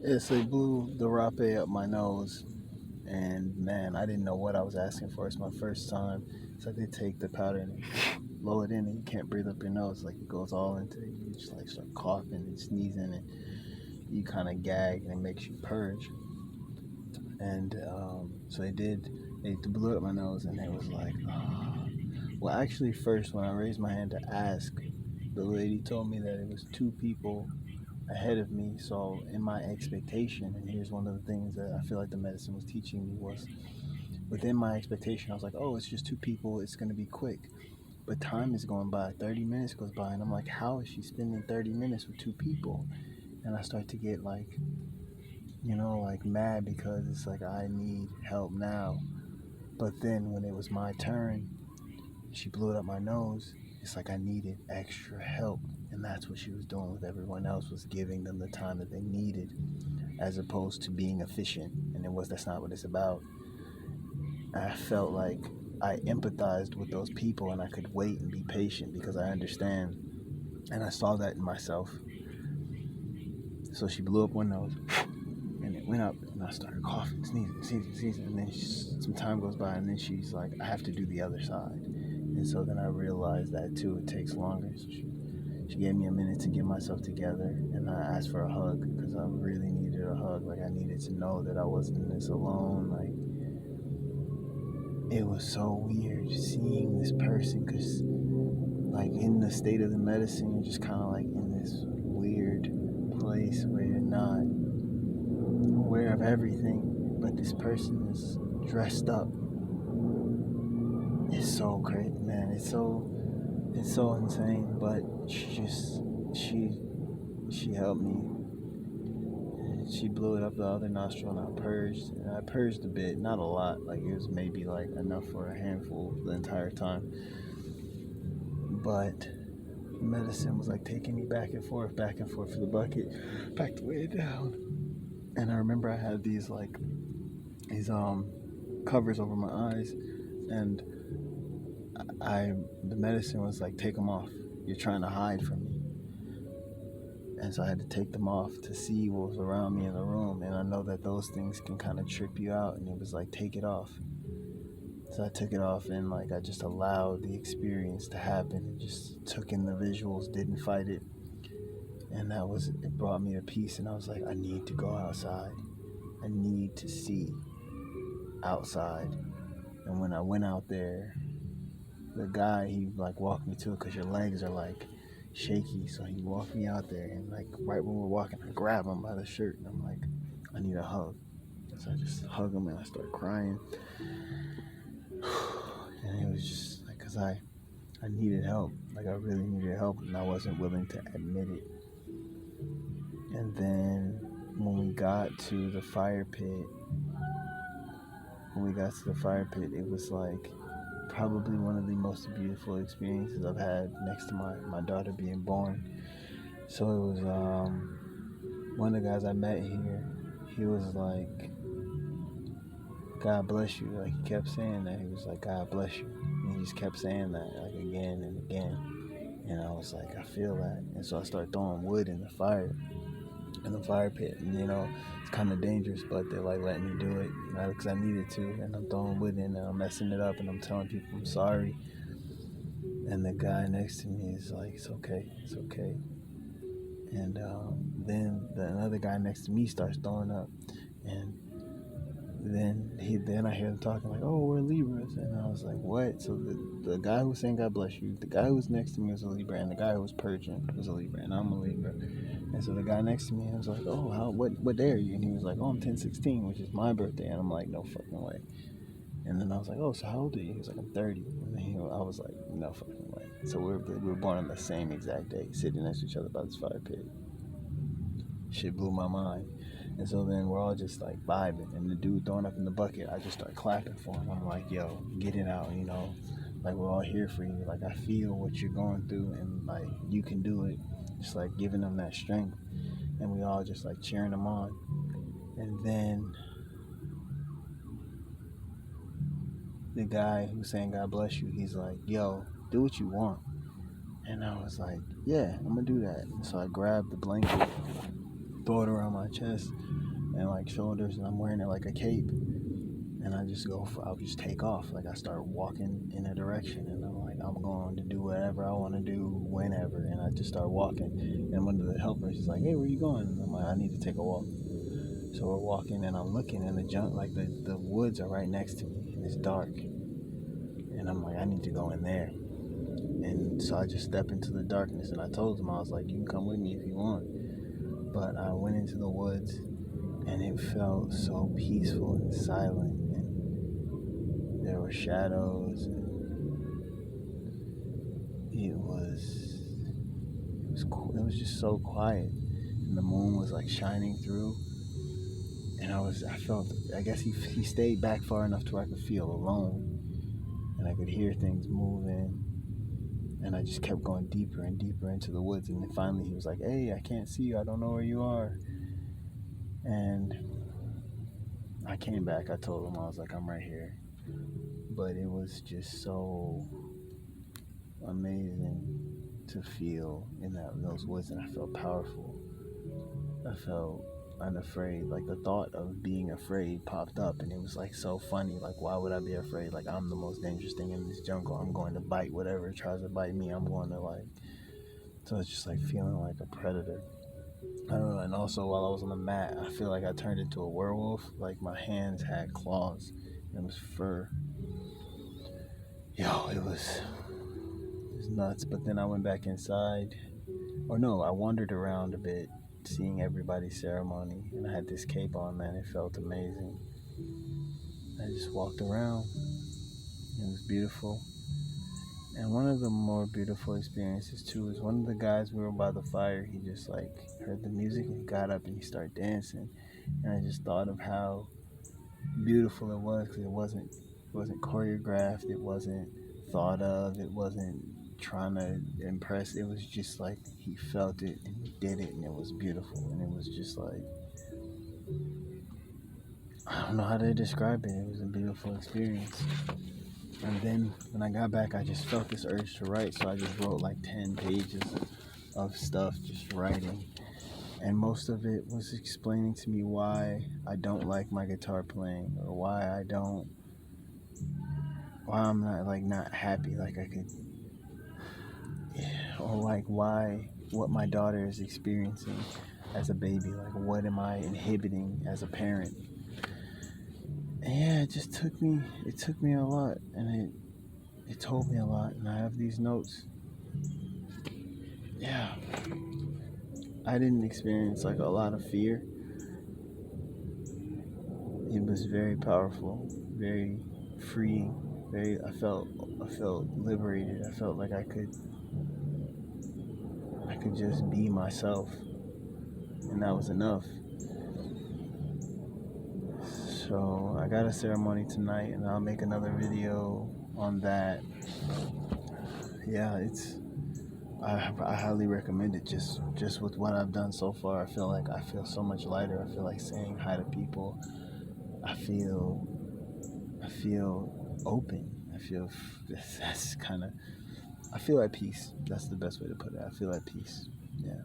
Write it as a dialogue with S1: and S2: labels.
S1: Yeah, so they blew the rape up my nose, and man, I didn't know what I was asking for. It's my first time. So they take the powder and blow it in, and you can't breathe up your nose. Like it goes all into it. You just like start coughing and sneezing, and you kind of gag, and it makes you purge. And so they did. They blew up my nose, and it was like, oh. Well, actually, first when I raised my hand to ask, the lady told me that it was two people ahead of me. So in my expectation, and here's one of the things that I feel like the medicine was teaching me was within my expectation, I was like, oh, it's just two people, it's going to be quick. But time is going by, 30 minutes goes by, and I'm like, how is she spending 30 minutes with two people? And I start to get like, like mad because it's like I need help now. But then when it was my turn, she blew it up my nose. It's like I needed extra help. And that's what she was doing with everyone else, was giving them the time that they needed, as opposed to being efficient. And that's not what it's about. I felt like I empathized with those people, and I could wait and be patient because I understand. And I saw that in myself. So she blew up one nose, and it went up, and I started coughing, sneezing. And then some time goes by, and then she's like, I have to do the other side. And so then I realized that too, it takes longer. So she gave me a minute to get myself together, and I asked for a hug because I really needed a hug. Like I needed to know that I wasn't in this alone. Like it was so weird seeing this person, because like in the state of the medicine, you're just kind of like in this weird place where you're not aware of everything, but this person is dressed up. It's so great, man. It's so insane. But she helped me. She blew it up the other nostril, and I purged. And I purged a bit, not a lot. Like it was maybe like enough for a handful the entire time. But medicine was like taking me back and forth for the bucket, back to way down. And I remember I had these covers over my eyes, and the medicine was like, take them off. You're trying to hide from me. And so I had to take them off to see what was around me in the room. And I know that those things can kind of trip you out. And it was like, take it off. So I took it off, and like I just allowed the experience to happen, and just took in the visuals, didn't fight it. And it brought me to peace. And I was like, I need to go outside. I need to see outside. And when I went out there, the guy, he like walked me to it, because your legs are like shaky. So he walked me out there, and like right when we're walking, I grab him by the shirt, and I'm like, I need a hug. So I just hug him, and I start crying. And it was just like, because I needed help. Like I really needed help, and I wasn't willing to admit it. And then when we got to the fire pit, it was like probably one of the most beautiful experiences I've had, next to my daughter being born. So it was one of the guys I met here. He was like, God bless you. Like he kept saying that. He was like, God bless you. And he just kept saying that like again and again. And I was like, I feel that. And so I started throwing wood in the fire pit. And it's kind of dangerous, but they're like letting me do it, because I needed to. And I'm throwing wood in, and I'm messing it up, and I'm telling people I'm sorry. And the guy next to me is like, it's okay. And then another guy next to me starts throwing up. And then I hear them talking like, oh, we're Libras. And I was like, what? So the guy who was saying God bless you, the guy who was next to me was a Libra, and the guy who was purging was a Libra, and I'm a Libra. And so the guy next to me, I was like, oh, what day are you? And he was like, oh, I'm 10/16, which is my birthday. And I'm like, no fucking way. And then I was like, oh, so how old are you? He was like, I'm 30. And then I was like, no fucking way. So we were born on the same exact day, sitting next to each other by this fire pit. Shit blew my mind. And so then we're all just like vibing, and the dude throwing up in the bucket, I just start clapping for him. I'm like, yo, get it out, like we're all here for you. Like I feel what you're going through, and like you can do it. Just like giving them that strength. And we all just like cheering them on. And then the guy who's saying God bless you, he's like, yo, do what you want. And I was like, yeah, I'm gonna do that. And so I grabbed the blanket, throw it around my chest and like shoulders, and I'm wearing it like a cape. And I'll just take off. Like I start walking in a direction, and I'm like, I'm going to do whatever I want to do whenever. And I just start walking. And one of the helpers is like, hey, where you going? And I'm like, I need to take a walk. So we're walking, and I'm looking, and the woods are right next to me, and it's dark. And I'm like, I need to go in there. And so I just step into the darkness, and I told them, I was like, you can come with me if you want. But I went into the woods, and it felt so peaceful and silent. And there were shadows. And it was just so quiet. And the moon was like shining through. And I guess he stayed back far enough to where I could feel alone. And I could hear things moving. And I just kept going deeper and deeper into the woods. And then finally he was like, hey, I can't see you. I don't know where you are. And I came back. I told him, I was like, I'm right here. But it was just so amazing to feel in those woods. And I felt powerful. I felt unafraid. Like the thought of being afraid popped up, and it was like so funny. Like, why would I be afraid? Like, I'm the most dangerous thing in this jungle. I'm going to bite whatever tries to bite me. I'm going to so it's just like feeling like a predator. I don't know. And also while I was on the mat, I feel like I turned into a werewolf. Like my hands had claws, and it was fur. It was nuts. But then I went back inside. Or no, I wandered around a bit, seeing everybody's ceremony, and I had this cape on, man. It felt amazing. I just walked around. It was beautiful. And one of the more beautiful experiences too is one of the guys, we were by the fire, he just like heard the music and he got up and he started dancing. And I just thought of how beautiful it was, because it wasn't choreographed, it wasn't thought of, it wasn't trying to impress. It was just like he felt it and he did it, and it was beautiful. And it was just like, I don't know how to describe it. It was a beautiful experience. And then when I got back, I just felt this urge to write, so I just wrote like 10 pages of stuff, just writing. And most of it was explaining to me why I don't like my guitar playing, or why I'm not happy like I could, or like what my daughter is experiencing as a baby, like what am I inhibiting as a parent. And yeah, it took me a lot, and it told me a lot, and I have these notes. Yeah, I didn't experience like a lot of fear. It was very powerful, very freeing, I felt liberated. I felt like I could just be myself, and that was enough. So I got a ceremony tonight, and I'll make another video on that. Yeah, I highly recommend it. Just with what I've done so far, I feel so much lighter. I feel like saying hi to people. I feel open. I feel at peace. That's the best way to put it. I feel at peace. Yeah.